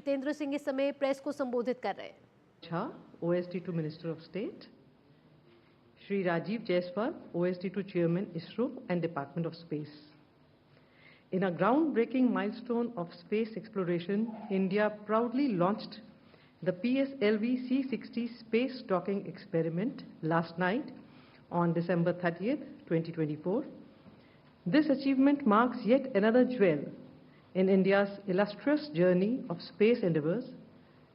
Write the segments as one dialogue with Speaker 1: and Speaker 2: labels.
Speaker 1: जितेंद्र सिंह इस समय प्रेस को संबोधित कर रहे हैं।
Speaker 2: OSD2 Minister of State, Shri Rajiv Jaiswal, OSD2 Chairman ISRO and Department of Space. In a groundbreaking milestone of space exploration, India proudly launched the PSLV C-60 space docking experiment last night on December 30th, 2024. This achievement marks yet another jewel in India's illustrious journey of space endeavors,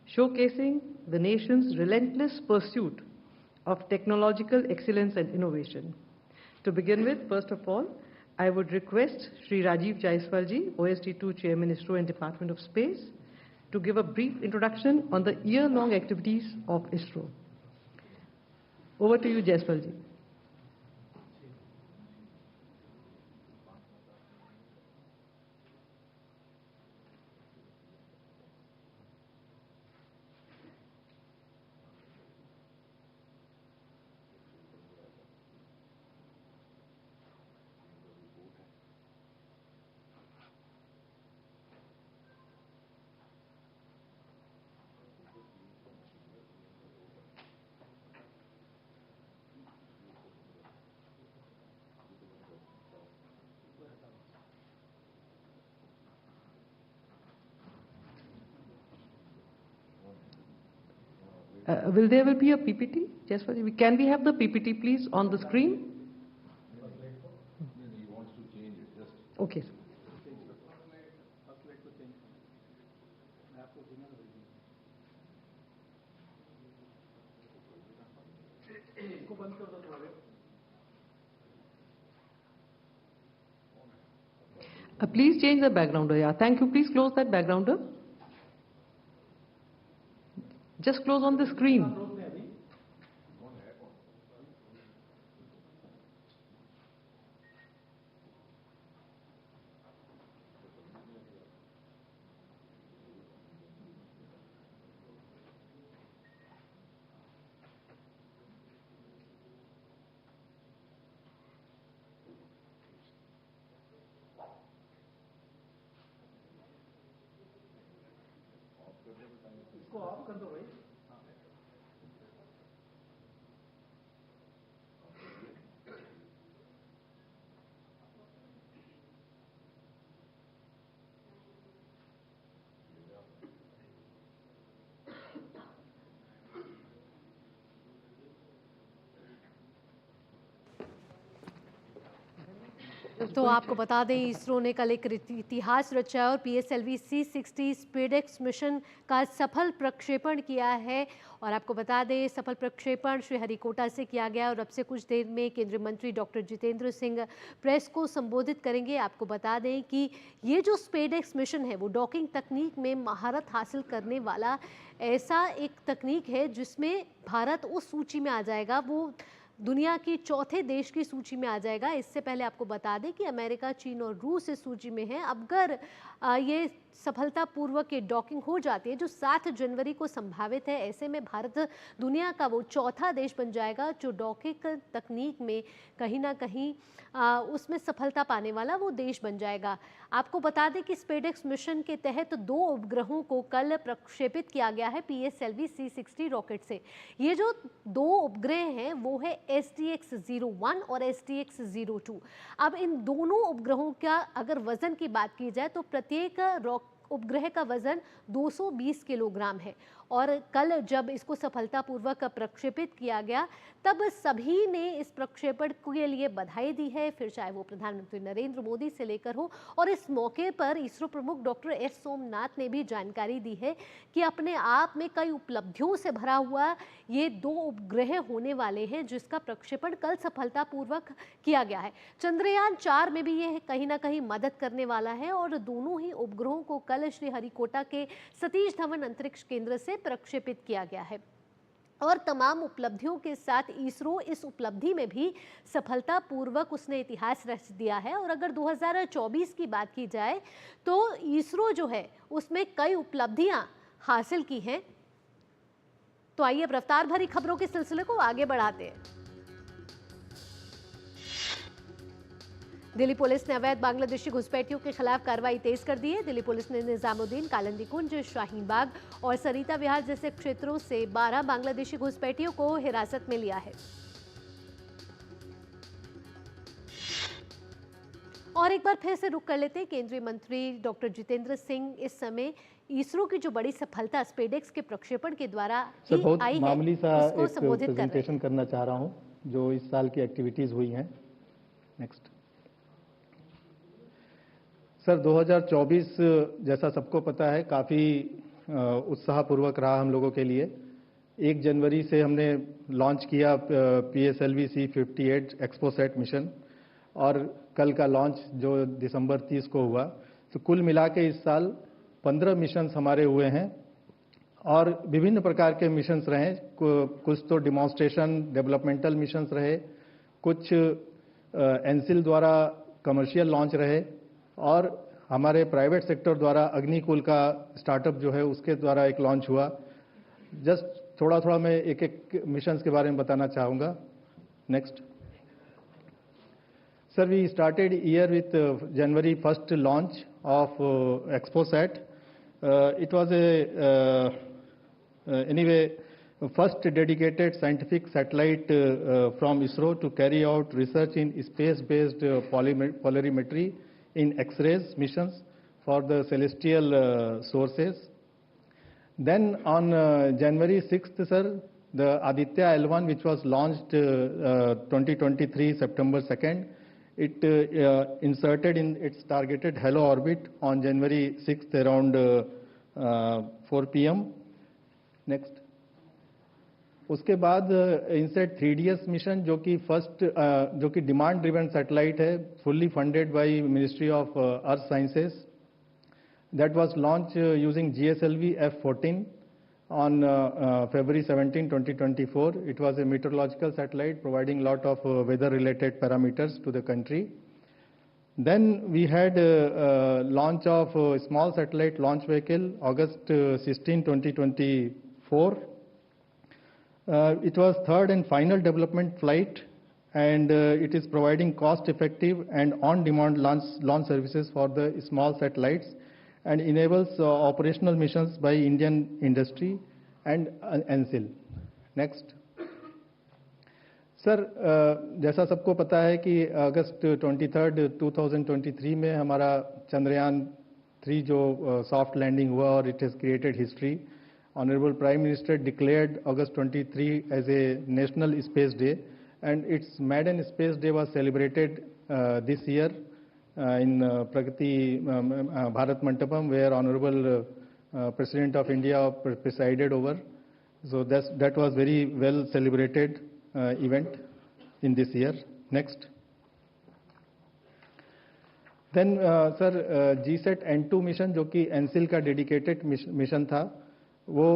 Speaker 2: showcasing the nation's relentless pursuit of technological excellence and innovation. To begin with, first of all, I would request Shri Rajiv Jaiswal ji, OSD2 Chairman ISRO and Department of Space, to give a brief introduction on the year-long activities of ISRO. Over to you, Jaiswal ji. Will there be a PPT? Jaiswal, can we have the PPT please on the screen? Okay. Sir. Please change the backgrounder. Yeah, thank you. Please close that backgrounder. Just close on the screen.
Speaker 1: तो आपको बता दें, इसरो ने कल एक इतिहास रचा और PSLV C-60 SpaDeX मिशन का सफल प्रक्षेपण किया है। और आपको बता दें, सफल प्रक्षेपण श्रीहरिकोटा से किया गया और अब से कुछ देर में केंद्रीय मंत्री डॉक्टर जितेंद्र सिंह प्रेस को संबोधित करेंगे। आपको बता दें कि ये जो SpaDeX मिशन है वो डॉकिंग तकनीक में महारत हासिल करने वाला ऐसा एक तकनीक है जिसमें भारत उस सूची में आ जाएगा, वो दुनिया की चौथे देश की सूची में आ जाएगा। इससे पहले आपको बता दें कि अमेरिका, चीन और रूस इस सूची में है। अगर ये सफलतापूर्वक ये डॉकिंग हो जाती है जो 7 जनवरी को संभावित है, ऐसे में भारत दुनिया का वो चौथा देश बन जाएगा जो डॉकिंग तकनीक में कहीं ना कहीं उसमें सफलता पाने वाला वो देश बन जाएगा। आपको बता दें कि SpaDeX मिशन के तहत 2 उपग्रहों को कल प्रक्षेपित किया गया है PSLV C-60 रॉकेट से। ये जो 2 उपग्रह हैं वो है SDX-01 और SDX-02। अब इन दोनों उपग्रहों का अगर वजन की बात की जाए तो प्रत्येक उपग्रह का वजन 220 किलोग्राम है। और कल जब इसको सफलतापूर्वक प्रक्षेपित किया गया तब सभी ने इस प्रक्षेपण के लिए बधाई दी है, फिर चाहे वो प्रधानमंत्री नरेंद्र मोदी से लेकर हो। और इस मौके पर इसरो प्रमुख डॉक्टर एस सोमनाथ ने भी जानकारी दी है कि अपने आप में कई उपलब्धियों से भरा हुआ ये 2 उपग्रह होने वाले हैं जिसका प्रक्षेपण कल सफलतापूर्वक किया गया है। चंद्रयान 4 में भी ये कहीं ना कहीं मदद करने वाला है और दोनों ही उपग्रहों को कल श्रीहरिकोटा के सतीश धवन अंतरिक्ष केंद्र से प्रक्षेपित किया गया है। और तमाम उपलब्धियों के साथ इसरो इस उपलब्धि में भी सफलतापूर्वक उसने इतिहास रच दिया है। और अगर 2024 की बात की जाए तो इसरो जो है उसमें कई उपलब्धियां हासिल की हैं। तो आइए अब रफ्तार भरी खबरों के सिलसिले को आगे बढ़ाते हैं। दिल्ली पुलिस ने अवैध बांग्लादेशी घुसपैठियों के खिलाफ कार्रवाई तेज कर दी है। दिल्ली पुलिस ने निजामुद्दीन, कालिंदी कुंज, शाहीन बाग और सरिता विहार जैसे क्षेत्रों से 12 बांग्लादेशी घुसपैठियों को हिरासत में लिया है। और एक बार फिर से रुक कर लेते हैं केंद्रीय मंत्री डॉक्टर जितेंद्र सिंह इस समय इसरो की जो बड़ी सफलता स्पेडेक्स के प्रक्षेपण के द्वारा
Speaker 3: सर,
Speaker 1: ही
Speaker 3: बहुत
Speaker 1: आई है
Speaker 3: मामूली सा
Speaker 1: उसको
Speaker 3: एक
Speaker 1: संबोधित कर रहे
Speaker 3: प्रेजेंटेशन करना चाह रहा हूं जो इस साल की एक्टिविटीज हुई हैं। नेक्स्ट सर, 2024 जैसा सबको पता है काफी उत्साहपूर्वक रहा हम लोगों के लिए। 1 जनवरी से हमने लॉन्च किया PSLV C58 एक्सपोसैट मिशन और कल का लॉन्च जो दिसंबर 30 को हुआ। तो कुल मिला के इस साल 15 मिशंस हमारे हुए हैं और विभिन्न प्रकार के मिशंस रहे। कुछ तो डिमॉन्स्ट्रेशन डेवलपमेंटल मिशंस रहे, कुछ एनसिल द्वारा कमर्शियल लॉन्च रहे और हमारे प्राइवेट सेक्टर द्वारा अग्निकुल का स्टार्टअप जो है उसके द्वारा एक लॉन्च हुआ। जस्ट थोड़ा मैं एक एक मिशंस के बारे में बताना चाहूँगा। Next sir, we started year with January 1st launch of ExpoSat. It was anyway first dedicated scientific satellite from ISRO to carry out research in space-based polarimetry in X-rays missions for the celestial sources. Then on January 6th, sir, the Aditya L1, which was launched 2023 September 2nd, it inserted in its targeted halo orbit on January 6th around 4 p.m. Next उसके बाद INSAT 3DS mission जो कि demand driven satellite है, fully funded by ministry of earth sciences, that was launch using GSLV F14 on February 17, 2024. It was a meteorological satellite providing lot of weather-related parameters to the country. Then we had launch of small satellite launch vehicle, August 16, 2024. It was third and final development flight, and it is providing cost-effective and on-demand launch services for the small satellites and enables operational missions by Indian industry and NSIL. Next. Sir, जैसा सबको पता है कि अगस्त 23, 2023 में हमारा चंद्रयान 3 जो soft landing हुआ और it has created history. Honorable Prime Minister declared August 23 as a National Space Day, and its maiden Space Day was celebrated this year in Pragati Bharat Mandapam, where Honorable President of India presided over. So that was very well celebrated event in this year. Next. Then sir, GSAT N2 mission जो कि एनसिल का dedicated mission था वो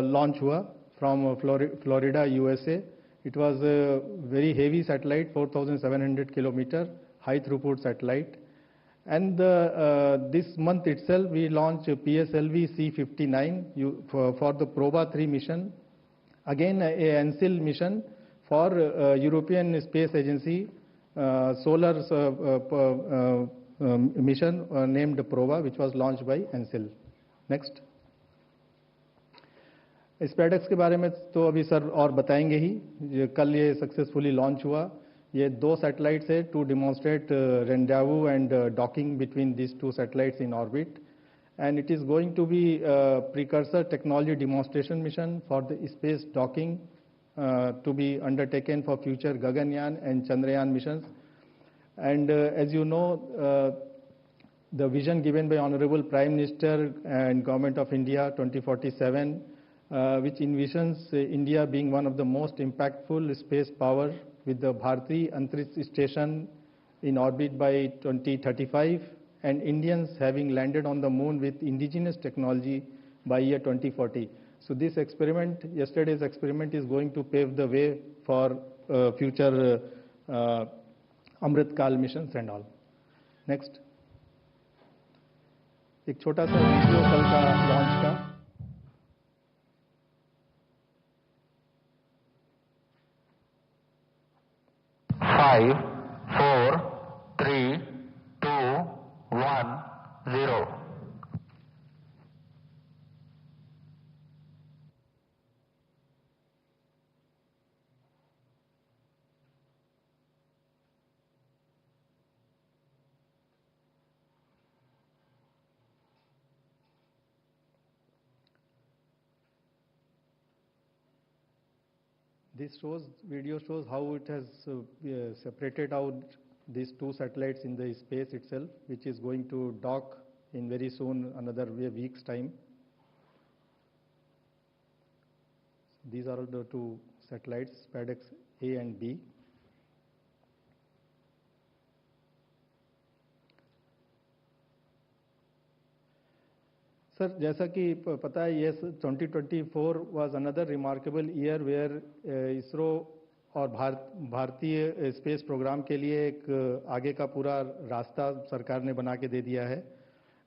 Speaker 3: launch हुआ from Florida USA. It was a very heavy satellite, 4,700 kilometer high throughput satellite. And this month itself we launched PSLV C59 for the Proba 3 mission. Again a NSIL mission for European Space Agency solar mission named Proba, which was launched by NSIL. Next. SpaDeX के बारे में तो अभी sir और बताएंगे ही. कल ये successfully launch हुआ. ये 2 सैटेलाइट्स है to demonstrate rendezvous and docking between this 2 satellites in orbit, and it is going to be a precursor technology demonstration mission for the space docking to be undertaken for future Gaganyaan and Chandrayaan missions. And as you know, the vision given by Honorable Prime Minister and Government of India 2047, which envisions India being one of the most impactful space power with the Bharati Antariksha Station in orbit by 2035, and Indians having landed on the moon with indigenous technology by year 2040. So this experiment, yesterday's experiment, is going to pave the way for future Amrit Kal missions and all. Next. एक छोटा सा video कल का launch का.
Speaker 4: Five, four,
Speaker 3: This video shows how it has separated out these two satellites in the space itself, which is going to dock in very soon, another week's time. These are the two satellites, SpaDeX A and B. Sir, जैसा कि पता है, ये 2024 was another remarkable year where ISRO और भारतीय space programme के लिए एक आगे का पूरा रास्ता सरकार ने बना के दे दिया है.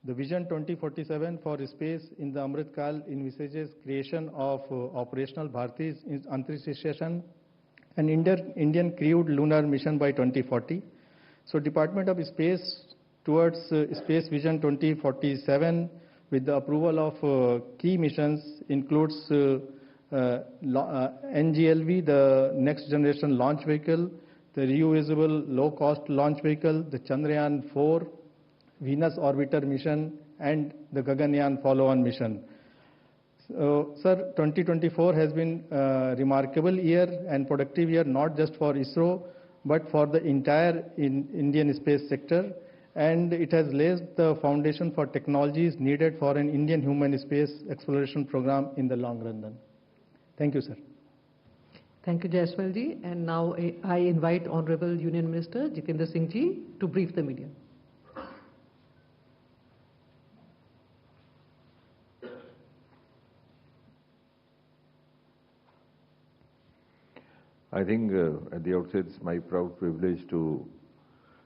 Speaker 3: The Vision 2047 for space in the Amrit Kal envisages creation of operational Bharati Antariksha Station and Indian crewed lunar mission by 2040. So Department of Space towards Space Vision 2047 with the approval of key missions includes NGLV, the Next Generation Launch Vehicle, the reusable low-cost launch vehicle, the Chandrayaan 4, Venus Orbiter mission, and the Gaganyaan follow-on mission. So, sir, 2024 has been a remarkable year and productive year, not just for ISRO, but for the entire Indian space sector. And it has laid the foundation for technologies needed for an Indian human space exploration program in the long run. Thank you, sir.
Speaker 2: Thank you, Jaiswal ji. And now I invite Honorable Union Minister Jitendra Singh ji to brief the media.
Speaker 4: I think at the outset it's my proud privilege to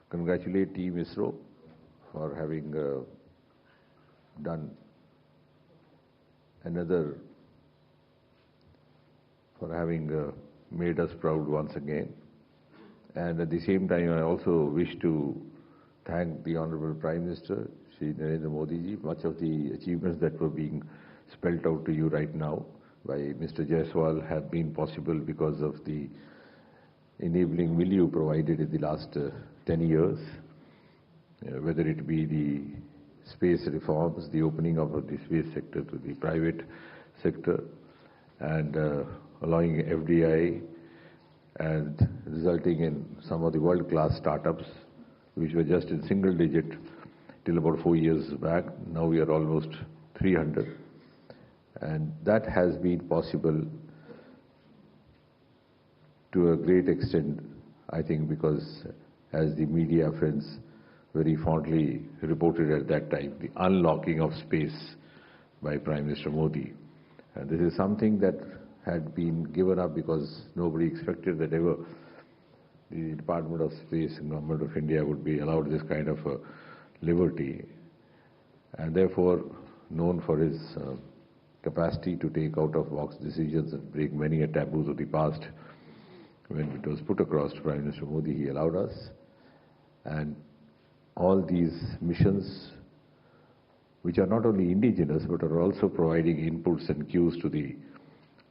Speaker 4: congratulate Team ISRO for having made us proud once again. And at the same time, I also wish to thank the Honorable Prime Minister, Shri Narendra Modi ji. Much of the achievements that were being spelt out to you right now by Mr. Jaiswal have been possible because of the enabling milieu provided in the last 10 years, whether it be the space reforms, the opening up of the space sector to the private sector, and allowing FDI, and resulting in some of the world-class startups, which were just in single digit till about 4 years back. Now we are almost 300. And that has been possible to a great extent, I think, because as the media friends very fondly reported at that time, the unlocking of space by Prime Minister Modi. And this is something that had been given up because nobody expected that ever the Department of Space and Government of India would be allowed this kind of liberty, and therefore known for his capacity to take out-of-box decisions and break many a taboos of the past. When it was put across to Prime Minister Modi, he allowed us. And all these missions, which are not only indigenous, but are also providing inputs and cues to the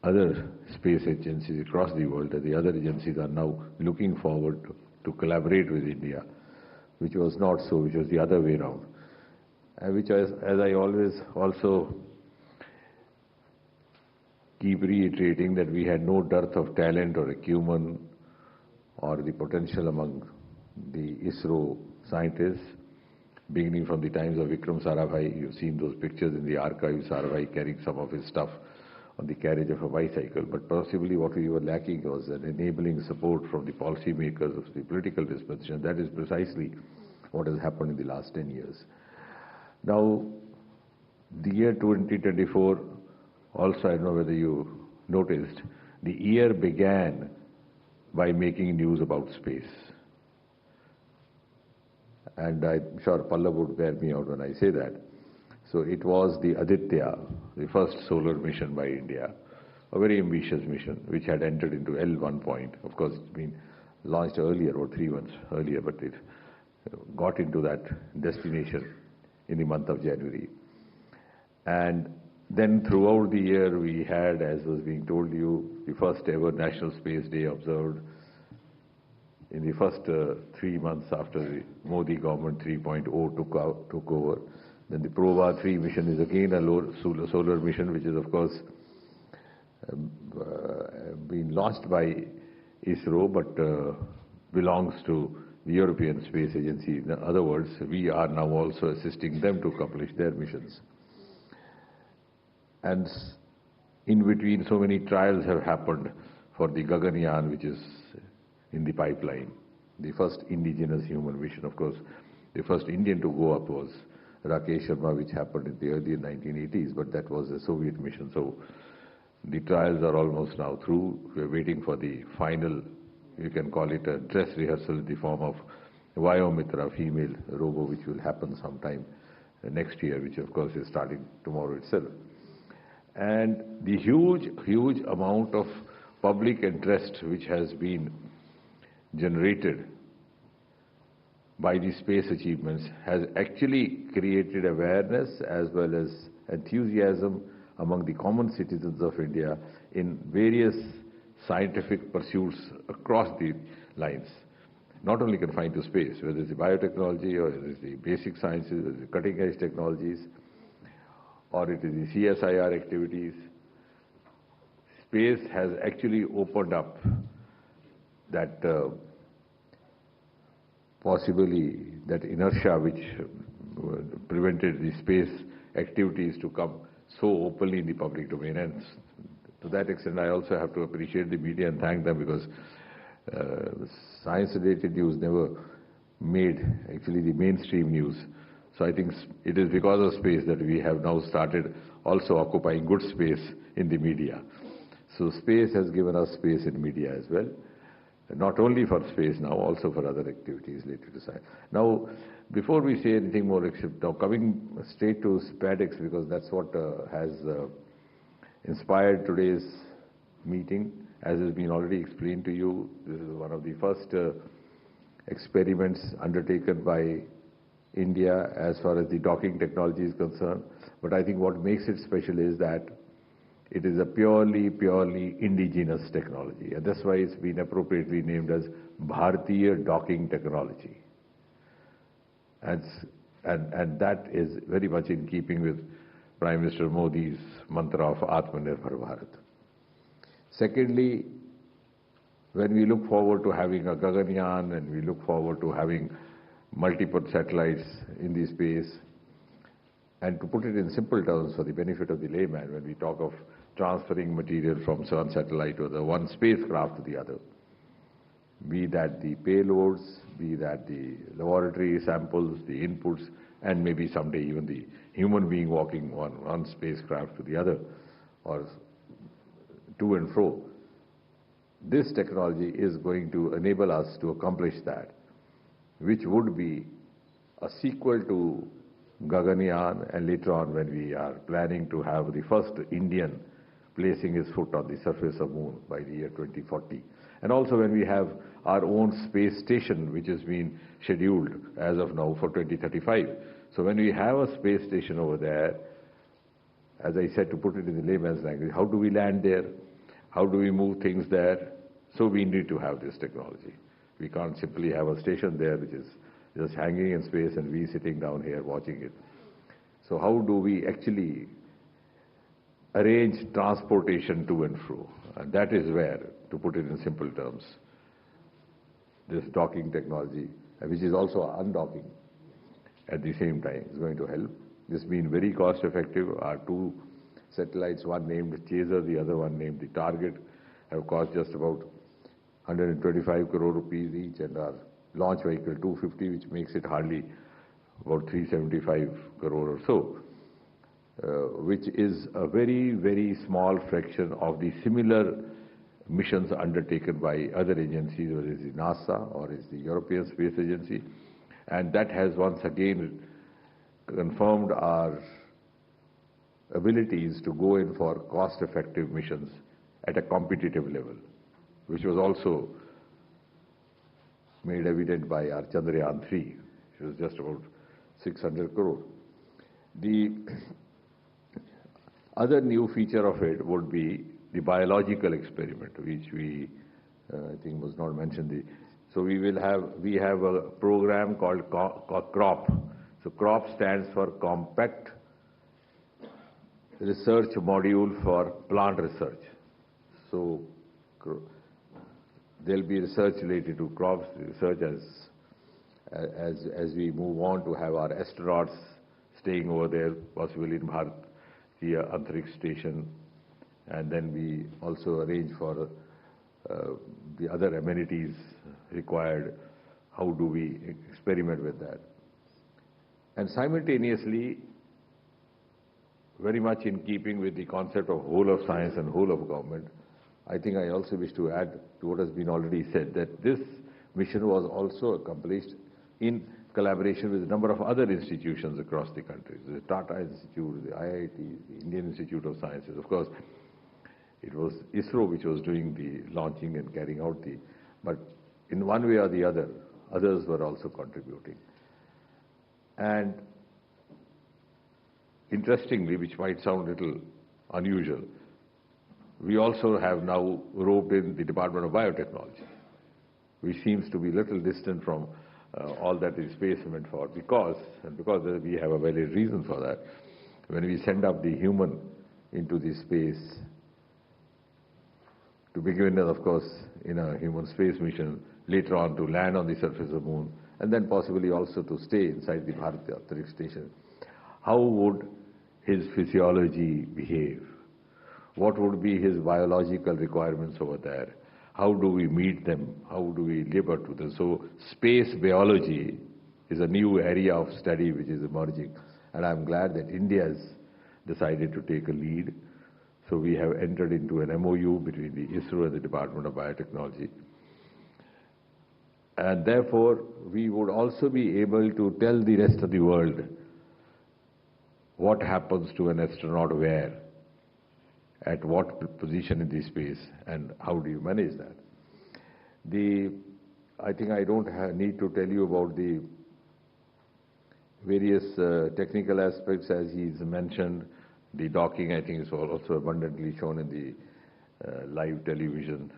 Speaker 4: other space agencies across the world, and the other agencies are now looking forward to collaborate with India, which was not so, which was the other way around. And which, as I always also keep reiterating, that we had no dearth of talent or acumen or the potential among the ISRO scientists, beginning from the times of Vikram Sarabhai. You've seen those pictures in the archive, Sarabhai carrying some of his stuff on the carriage of a bicycle. But possibly what we were lacking was an enabling support from the policy makers of the political dispensation. That is precisely what has happened in the last 10 years. Now, the year 2024, also, I don't know whether you noticed, the year began by making news about space. And I'm sure Pallav would bear me out when I say that. So it was the Aditya, the first solar mission by India, a very ambitious mission, which had entered into L1 point. Of course, it's been launched earlier, or 3 months earlier, but it got into that destination in the month of January. And then throughout the year, we had, as was being told you, the first ever National Space Day observed in the first 3 months after the Modi government 3.0 took over. Then the Prova 3 mission is again a solar mission, which is, of course, been launched by ISRO, but belongs to the European Space Agency. In other words, we are now also assisting them to accomplish their missions. And in between, so many trials have happened for the Gaganyaan, which is in the pipeline. The first indigenous human mission, of course, the first Indian to go up was Rakesh Sharma, which happened in the early 1980s, but that was a Soviet mission. So the trials are almost now through. We're waiting for the final, you can call it a dress rehearsal in the form of Vayomitra female robo, which will happen sometime next year, which of course is starting tomorrow itself. And the huge amount of public interest which has been generated by the space achievements has actually created awareness as well as enthusiasm among the common citizens of India in various scientific pursuits across the lines, not only confined to space, whether it's the biotechnology or it is the basic sciences, or the cutting edge technologies, or it is the CSIR activities. Space has actually opened up that possibly that inertia which prevented the space activities to come so openly in the public domain. And to that extent, I also have to appreciate the media and thank them, because science-related news never made actually the mainstream news. So I think it is because of space that we have now started also occupying good space in the media. So space has given us space in media as well. Not only for space now, also for other activities related to science. Now, before we say anything more, except now coming straight to SpaDeX, because that's what has inspired today's meeting. As has been already explained to you, this is one of the first experiments undertaken by India as far as the docking technology is concerned. But I think what makes it special is that it is a purely indigenous technology, and that's why it's been appropriately named as Bharatiya docking technology. And that is very much in keeping with Prime Minister Modi's mantra of Atmanirbhar Bharat. Secondly, when we look forward to having a Gaganyaan and we look forward to having multiple satellites in the space, and to put it in simple terms for the benefit of the layman, when we talk of transferring material from one satellite or the one spacecraft to the other, be that the payloads, be that the laboratory samples, the inputs, and maybe someday even the human being walking one spacecraft to the other, or to and fro. This technology is going to enable us to accomplish that, which would be a sequel to Gaganyaan, and later on when we are planning to have the first Indian placing his foot on the surface of moon by the year 2040. And also when we have our own space station, which has been scheduled as of now for 2035. So when we have a space station over there, as I said, to put it in the layman's language, how do we land there? How do we move things there? So we need to have this technology. We can't simply have a station there which is just hanging in space and we sitting down here watching it. So how do we actually arrange transportation to and fro? And that is where, to put it in simple terms, this docking technology, which is also undocking at the same time, is going to help. This has been very cost effective. Our two satellites, one named Chaser, the other one named the Target, have cost just about 125 crore rupees each, and our launch vehicle 250, which makes it hardly about 375 crore or so, which is a very small fraction of the similar missions undertaken by other agencies, whether it's the NASA or it's the European Space Agency. And that has once again confirmed our abilities to go in for cost-effective missions at a competitive level, which was also made evident by our Chandrayaan 3, which was just about 600 crore. The other new feature of it would be the biological experiment, which we, I think was not mentioned. So we have a program called CROP. So CROP stands for Compact Research Module for Plant Research. also there'll be research related to crops, research as we move on to have our astronauts staying over there, possibly in Bharatiya Antariksh Station, and then we also arrange for the other amenities required. How do we experiment with that? And simultaneously, very much in keeping with the concept of whole of science and whole of government, I think I also wish to add to what has been already said, that this mission was also accomplished in collaboration with a number of other institutions across the country. The Tata Institute, the IIT, the Indian Institute of Sciences. Of course, it was ISRO which was doing the launching and carrying out but in one way or the other, others were also contributing. And interestingly, which might sound a little unusual, we also have now roped in the Department of Biotechnology, which seems to be a little distant from all that is space meant for, because we have a valid reason for that. When we send up the human into the space, to begin with, of course, in a human space mission, later on to land on the surface of the moon, and then possibly also to stay inside the Bharatiya Antariksh Station, how would his physiology behave? What would be his biological requirements over there? How do we meet them? How do we live up to them? So space biology is a new area of study which is emerging. And I'm glad that India has decided to take a lead. So we have entered into an MOU between the ISRO and the Department of Biotechnology. And therefore, we would also be able to tell the rest of the world what happens to an astronaut where, at what position in the space, and how do you manage that. I think I don't need to tell you about the various technical aspects as he's mentioned. The docking, I think, is also abundantly shown in the live television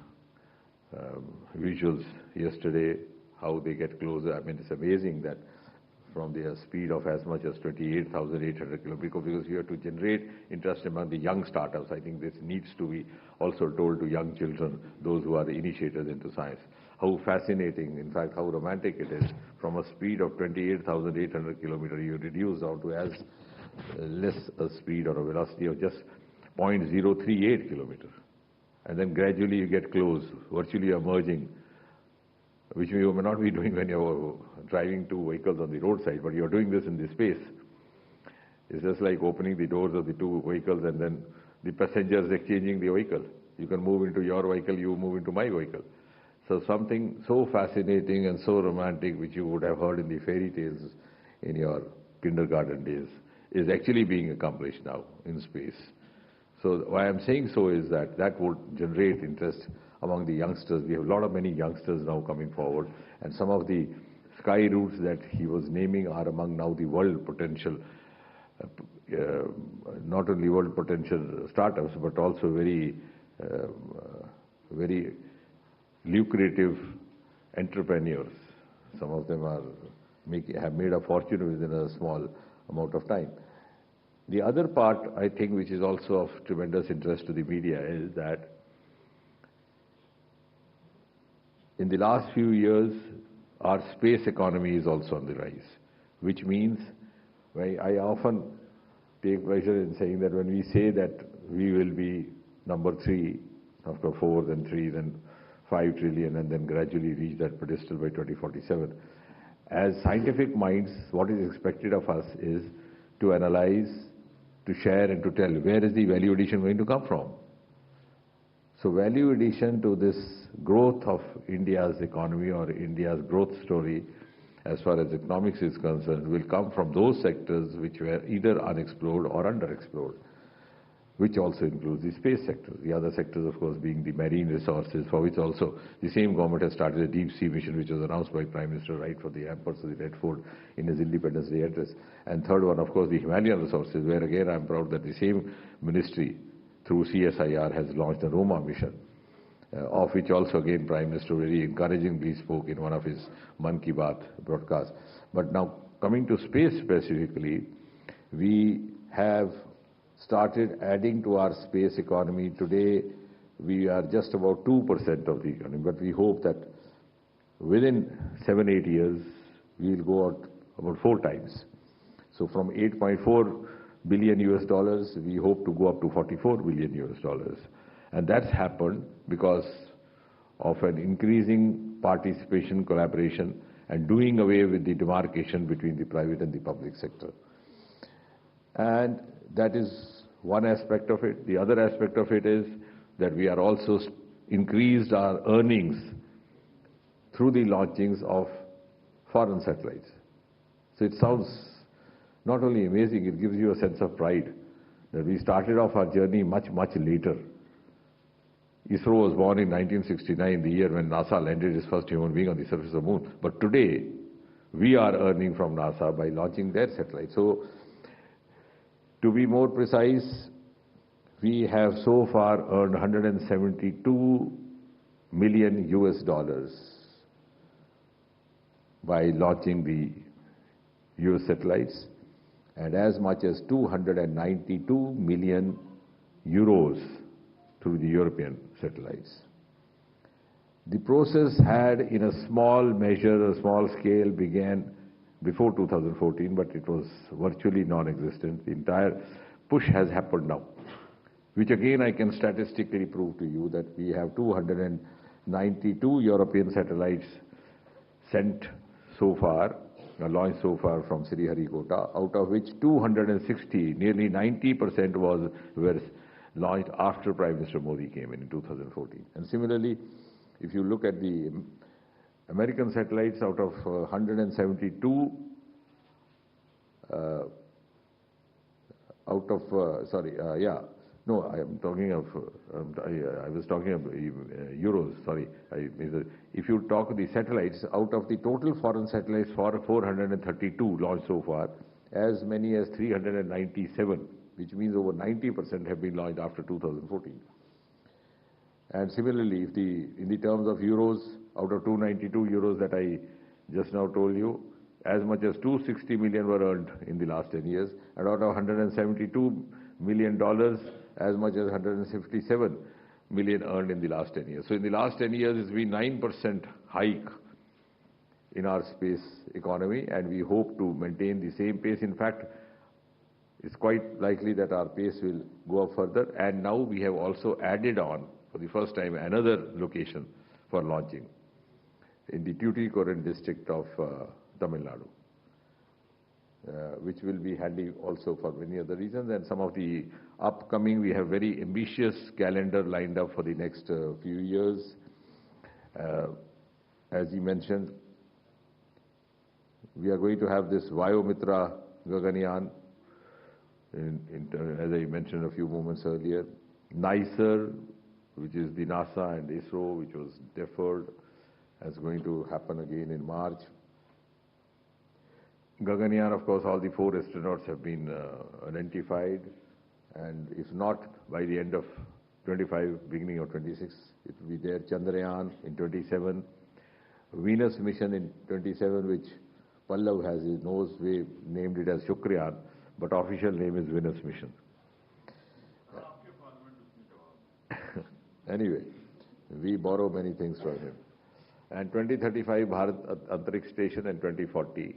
Speaker 4: visuals yesterday, how they get closer. I mean, it's amazing that from the speed of as much as 28,800 kilometers, because you have to generate interest among the young startups. I think this needs to be also told to young children, those who are the initiators into science. How fascinating, in fact, how romantic it is. From a speed of 28,800 kilometers, you reduce down to as less a speed or a velocity of just 0.038 kilometers. And then gradually you get close, virtually emerging, which you may not be doing when you're driving two vehicles on the roadside, but you're doing this in the space. It's just like opening the doors of the two vehicles and then the passengers exchanging the vehicle. You can move into your vehicle, you move into my vehicle. So something so fascinating and so romantic, which you would have heard in the fairy tales in your kindergarten days, is actually being accomplished now in space. So why I'm saying so is that that would generate interest among the youngsters. We have many youngsters now coming forward, and some of the sky routes that he was naming are among now the world potential, not only world potential startups, but also very lucrative entrepreneurs. Some of them have made a fortune within a small amount of time. The other part, I think, which is also of tremendous interest to the media is that in the last few years, our space economy is also on the rise, which means I often take pleasure in saying that when we say that we will be number 3, after 4, then 3, then 5 trillion, and then gradually reach that pedestal by 2047, as scientific minds, what is expected of us is to analyze, to share, and to tell where is the value addition going to come from. So value addition to this growth of India's economy or India's growth story, as far as economics is concerned, will come from those sectors which were either unexplored or underexplored, which also includes the space sector. The other sectors, of course, being the marine resources, for which also the same government has started a deep sea mission, which was announced by Prime Minister right for the Empress of the Red Fort in his Independence Day address. And third one, of course, the Himalayan resources, where again I'm proud that the same ministry, through CSIR, has launched a Roma mission, of which also again Prime Minister very encouragingly spoke in one of his Man Ki Baat broadcasts. But now coming to space specifically, we have started adding to our space economy. Today, we are just about 2% of the economy, but we hope that within 7-8 years, we will go out about 4 times. So from 8.4 billion US dollars, we hope to go up to 44 billion US dollars. And that's happened because of an increasing participation, collaboration, and doing away with the demarcation between the private and the public sector. And that is one aspect of it. The other aspect of it is that we are also increased our earnings through the launchings of foreign satellites. So it sounds not only amazing, it gives you a sense of pride that we started off our journey much, much later. ISRO was born in 1969, the year when NASA landed its first human being on the surface of the moon. But today, we are earning from NASA by launching their satellites. So, to be more precise, we have so far earned 172 million US dollars by launching the US satellites, and as much as 292 million euros through the European satellites. The process had, in a small measure, a small scale, began before 2014, but it was virtually non-existent. The entire push has happened now, which again I can statistically prove to you that we have 292 European satellites sent so far, launched so far from Sriharikota, out of which 260, nearly 90% were launched after Prime Minister Modi came in 2014. And similarly, if you look at the American satellites, out of 172, I am talking of, I was talking of euros, sorry. If you talk the satellites, out of the total foreign satellites for 432 launched so far, as many as 397, which means over 90% have been launched after 2014. And similarly, if in the terms of euros, out of 292 euros that I just now told you, as much as 260 million were earned in the last 10 years, and out of $172 million, as much as 157 million earned in the last 10 years. So in the last 10 years, it's been 9% hike in our space economy, and we hope to maintain the same pace. In fact, it's quite likely that our pace will go up further, and now we have also added on, for the first time, another location for launching in the Tuticorin district of Tamil Nadu, which will be handy also for many other reasons. And some of the upcoming, we have very ambitious calendar lined up for the next few years. As you mentioned, we are going to have this Vayomitra Gaganyaan, as I mentioned a few moments earlier. NICER, which is the NASA and ISRO, which was deferred, is going to happen again in March. Gaganyaan, of course, all the 4 astronauts have been identified, and if not by the end of 25, beginning of 26, it will be there. Chandrayaan in 27, Venus mission in 27, which Pallav has his nose, we named it as Shukriyaan, but official name is Venus mission. Anyway, we borrow many things from him. And 2035 Bharat Antariksh Station, and 2040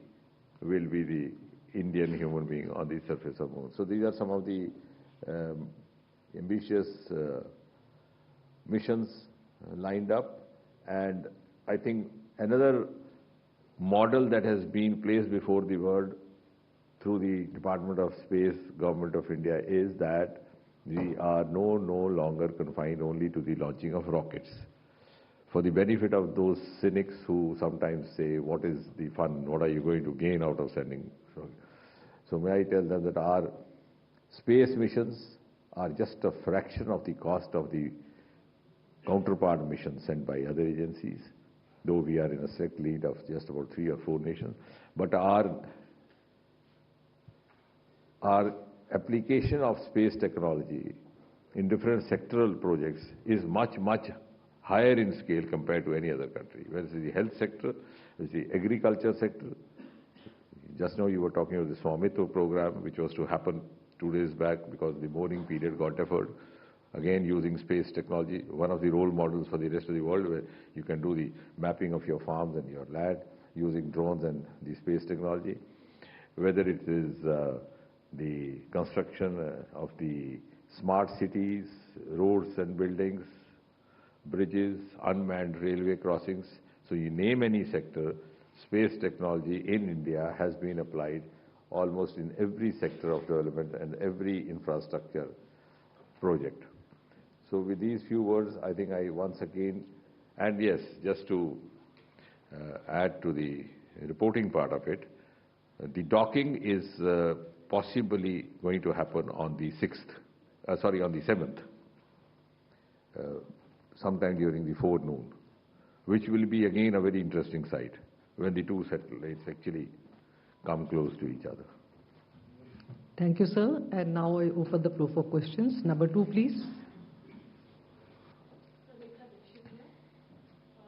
Speaker 4: will be the Indian human being on the surface of the moon. So these are some of the ambitious missions lined up. And I think another model that has been placed before the world through the Department of Space, Government of India, is that we are no longer confined only to the launching of rockets. For the benefit of those cynics who sometimes say, what is the fun, what are you going to gain out of sending? So may I tell them that our space missions are just a fraction of the cost of the counterpart missions sent by other agencies, though we are in a select lead of just about 3 or 4 nations. But our application of space technology in different sectoral projects is much higher in scale compared to any other country. Whether it's the health sector, it's the agriculture sector. Just now you were talking about the Swamitva program, which was to happen 2 days back because the mourning period got deferred. again using space technology, one of the role models for the rest of the world, where you can do the mapping of your farms and your land using drones and the space technology. Whether it is the construction of the smart cities, roads and buildings, bridges, unmanned railway crossings. So you name any sector, space technology in India has been applied almost in every sector of development and every infrastructure project. So with these few words, I think I once again, and yes, just to add to the reporting part of it, the docking is possibly going to happen on the 7th, sometime during the forenoon, which will be again a very interesting sight when the two satellites actually come close to each other.
Speaker 2: Thank you, sir. And now I open the floor for questions. Number 2, please.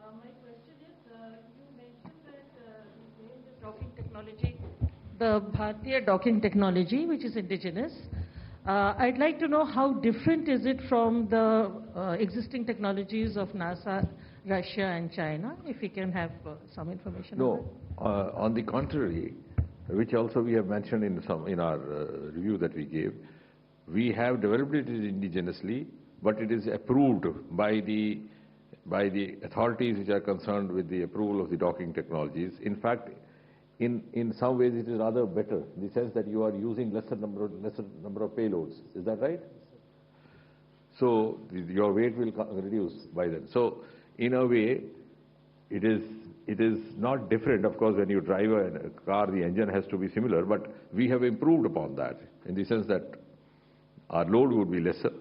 Speaker 5: My question is, you mentioned that the docking technology, the Bharatiya docking technology, which is indigenous. I'd like to know how different is it from the existing technologies of NASA, Russia and China, if we can have some information on that.
Speaker 4: No, on the contrary, which also we have mentioned in our review that we gave, we have developed it indigenously, but it is approved by the authorities which are concerned with the approval of the docking technologies. In fact, in some ways it is rather better, in the sense that you are using lesser number of payloads. Is that right? So your weight will reduce by then. So in a way, it is not different. Of course, when you drive a car, the engine has to be similar, but we have improved upon that in the sense that our load would be lesser,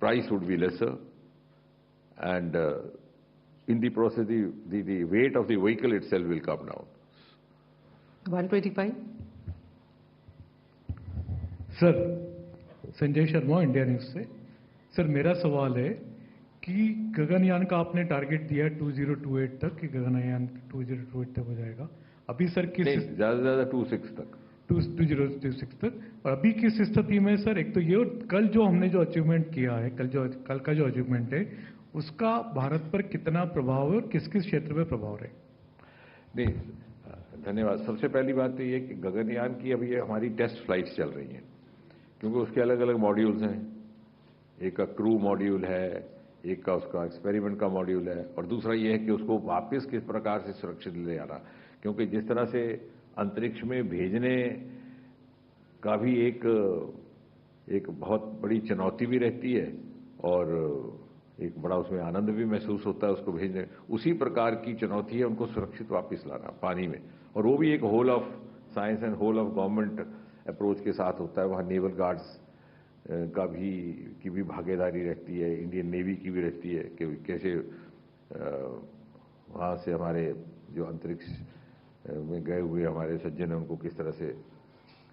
Speaker 4: price would be lesser, and in the process, the weight of the vehicle itself will come down.
Speaker 2: 125.
Speaker 6: Sir, Sanjay Sharma, India news से। Sir, मेरा सवाल है कि गगनयान का आपने target दिया 2028 तक, कि गगनयान 2028 तक हो जाएगा। अभी सर किस
Speaker 4: ज्यादा से ज्यादा 26 तक,
Speaker 6: 2026 तक, और अभी किस स्थिति में सर? एक तो ये, और कल जो हमने जो अचीवमेंट किया है, कल का जो अचीवमेंट है, उसका भारत पर कितना प्रभाव है और किस किस क्षेत्र में प्रभाव है?
Speaker 4: नहीं, धन्यवाद। सबसे पहली बात तो ये कि गगनयान की अभी हमारी टेस्ट फ्लाइट्स चल रही हैं, क्योंकि उसके अलग अलग मॉड्यूल्स हैं। एक का क्रू मॉड्यूल है, एक का उसका एक्सपेरिमेंट का मॉड्यूल है, और दूसरा ये है कि उसको वापस किस प्रकार से सुरक्षित ले आना, क्योंकि जिस तरह से अंतरिक्ष में भेजने का भी एक बहुत बड़ी चुनौती भी रहती है और एक बड़ा उसमें आनंद भी महसूस होता है उसको भेजने, उसी प्रकार की चुनौती है उनको सुरक्षित वापस लाना पानी में। और वो भी एक whole of science and whole of government approach के साथ होता है। वहाँ नेवल गार्ड्स की भी भागीदारी रहती है, इंडियन नेवी की भी रहती है कि कैसे वहाँ से हमारे जो अंतरिक्ष में गए हुए हमारे सज्जन हैं उनको किस तरह से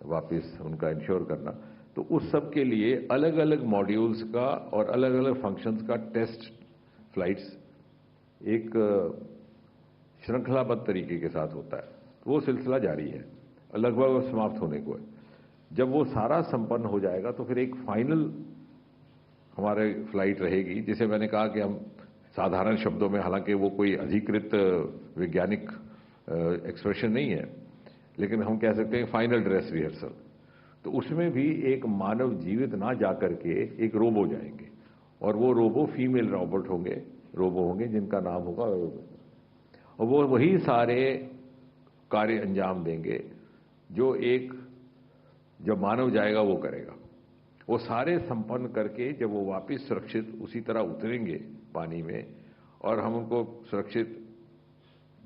Speaker 4: वापस उनका इंश्योर करना। तो उस सब के लिए अलग अलग मॉड्यूल्स का और अलग अलग फंक्शंस का टेस्ट फ्लाइट्स एक श्रृंखलाबद्ध तरीके के साथ होता है। वो सिलसिला जारी है, लगभग समाप्त होने को है। जब वो सारा संपन्न हो जाएगा तो फिर एक फाइनल हमारे फ्लाइट रहेगी, जिसे मैंने कहा कि हम साधारण शब्दों में, हालांकि वो कोई अधिकृत वैज्ञानिक एक्सप्रेशन नहीं है, लेकिन हम कह सकते हैं फाइनल ड्रेस रिहर्सल। तो उसमें भी एक मानव जीवित ना जाकर के एक रोबो जाएंगे, और वो रोबो फीमेल रोबोट होंगे, जिनका नाम होगा, और वो वही सारे कार्य अंजाम देंगे जो जब मानव जाएगा वो करेगा। वो सारे संपन्न करके जब वो वापस सुरक्षित उसी तरह उतरेंगे पानी में, और हम उनको सुरक्षित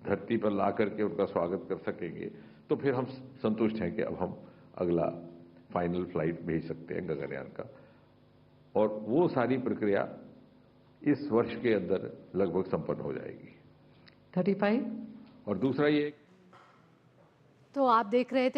Speaker 4: धरती पर ला करके उनका स्वागत कर सकेंगे, तो फिर हम संतुष्ट हैं कि अब हम अगला फाइनल फ्लाइट भेज सकते हैं गगनयान का। और वो सारी प्रक्रिया इस वर्ष के अंदर लगभग संपन्न हो जाएगी।
Speaker 2: 35।
Speaker 4: और दूसरा ये,
Speaker 1: तो आप देख रहे थे